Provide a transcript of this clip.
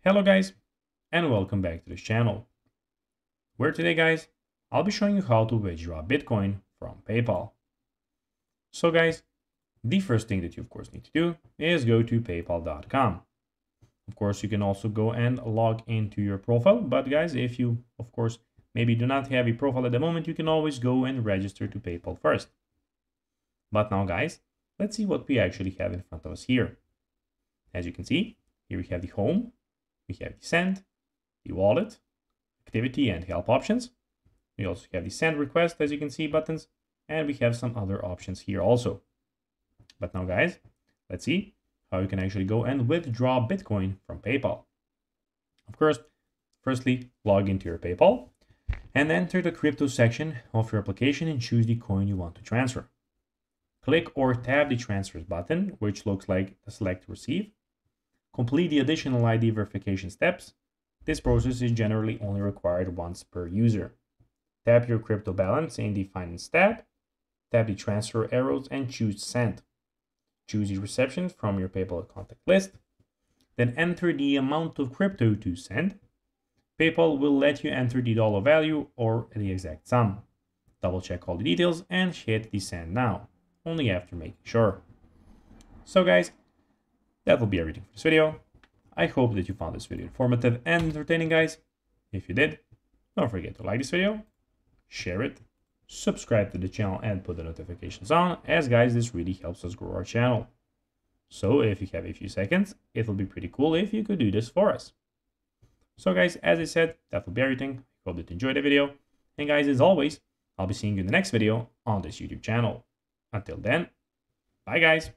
Hello guys, and welcome back to this channel, where today guys, I'll be showing you how to withdraw Bitcoin from PayPal. So guys, the first thing that you of course need to do is go to paypal.com. Of course, you can also go and log into your profile, but guys, if you of course maybe do not have a profile at the moment, you can always go and register to PayPal first. But now guys, let's see what we actually have in front of us here. As you can see, here we have the home. We have the send, the wallet, activity and help options. We also have the send request, as you can see, buttons, and we have some other options here also. But now guys, let's see how you can actually go and withdraw Bitcoin from PayPal. Of course, firstly, log into your PayPal and enter the crypto section of your application and choose the coin you want to transfer. Click or tap the transfers button, which looks like the select receive. Complete the additional ID verification steps. This process is generally only required once per user. Tap your crypto balance in the Finance tab. Tap the transfer arrows and choose Send. Choose the reception from your PayPal contact list. Then enter the amount of crypto to send. PayPal will let you enter the dollar value or the exact sum. Double check all the details and hit the Send Now, only after making sure. So guys, that will be everything for this video. I hope that you found this video informative and entertaining, guys. If you did, don't forget to like this video, share it, subscribe to the channel and put the notifications on, as guys, this really helps us grow our channel. So if you have a few seconds, it will be pretty cool if you could do this for us. So guys, as I said, that will be everything. I hope that you enjoyed the video. And guys, as always, I'll be seeing you in the next video on this YouTube channel. Until then, bye guys.